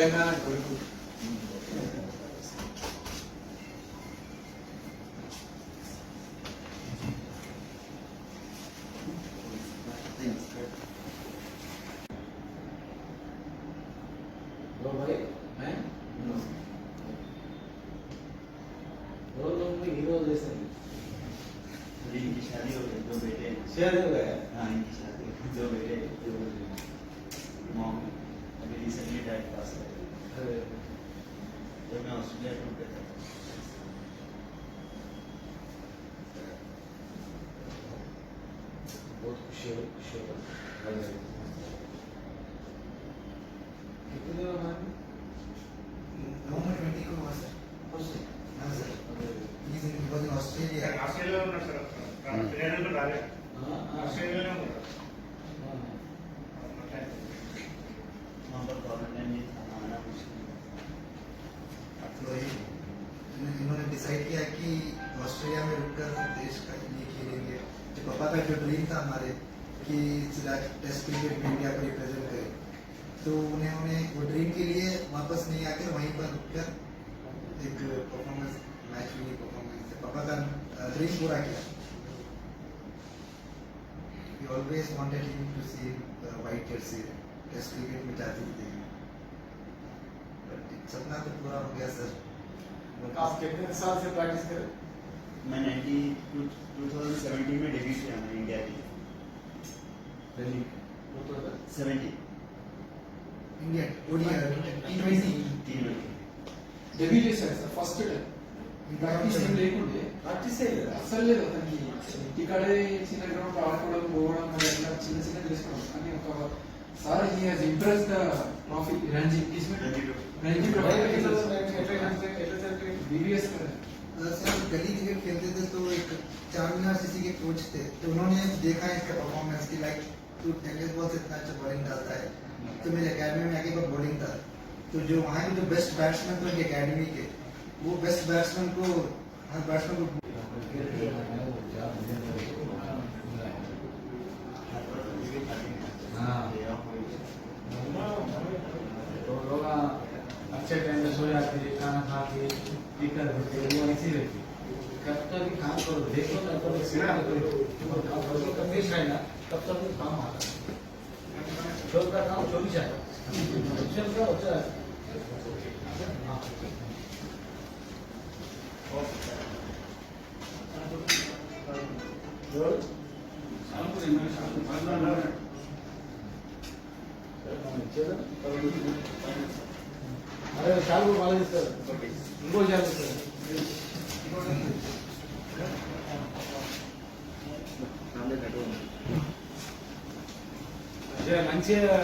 తెలంగాణ కొడుకు दो भाई मैं दो लोग में हीरो जैसे इनकी शादी हो गई, 2 बेटे। शेयर हो गया। हाँ, इनकी शादी 2 बेटे, 2 मॉम अभी रिसेंटली डैड पास हुए। जब मैं ऑस्ट्रेलिया टूर पे था बहुत खुशी हो कितने दिन हमारे November 20 को हुआ सर। हाँ सर। He's in Australia. ఆస్ట్రేలియాలో ఉన్నాడు సార్. ట్రైనింగ్ రాలే. ఆస్ట్రేలియాలో ఉన్నాడు. वहाँ पर क्वारंटाइन में था, आना मुश्किल था। तो इन्होंने डिसाइड किया कि ऑस्ट्रेलिया में रुककर देश का लिए खेलेंगे। जो पापा का जो ड्रीम था हमारे कि टेस्ट क्रिकेट में इंडिया को रिप्रेजेंट करे, तो उन्होंने वो ड्रीम के लिए वापस नहीं आकर वहीं पर रुककर एक परफॉर्मेंस मैच विनिंग परफॉर्मेंस से पापा का ड्रीम पूरा किया। We always wanted him to see white jersey test cricket में जाती थी, बट सपना तो पूरा हो गया सर। आप कितने साल से प्रैक्टिस कर रहे मैं 2017 में डेब्यू किया मैंने इंडिया के लिए। रनिंग वो तो 70 इंडिया ओडिया T20 డెబ్యూ చేశాడు సార్ ఫస్ట్ టైం ప్రాక్టీస్ ఏం లేకుండే ప్రాక్టీస్ చేయలేదు అసలు లేదు అతనికి ఇక్కడే చిన్న గ్రౌండ్ ఆడుకోవడం పోవడం అట్లా చిన్న చిన్న చేసుకోవడం కానీ ఒక sir he has impress the trophy Ranji కిస్మెట్ రంజీ बीबीएस का सर गली क्रिकेट खेलते थे तो एक चारमीनार सीसी के कोच थे, तो उन्होंने देखा इसका परफॉर्मेंस की लाइक तू टेनिस बॉल से इतना अच्छा बॉलिंग डालता है, तो मेरे एकेडमी में आके बॉलिंग था, तो जो वहाँ के जो बेस्ट बैट्समैन थे उनके एकेडमी के, वो बेस्ट बैट्समैन को हर बैट्समैन को तो लोग अच्छे टाइम पे सो जाते खाना खा के दिक्कत होती है वो ऐसी रहती कब तक भी काम करो देखो तब तक सीधा करो कभी ना तब तक भी काम आता है छोड़ का काम छोड़ी जाए ऑप्शन का होता है अरे चालू वाले सर इंको चालू सर మంచిగా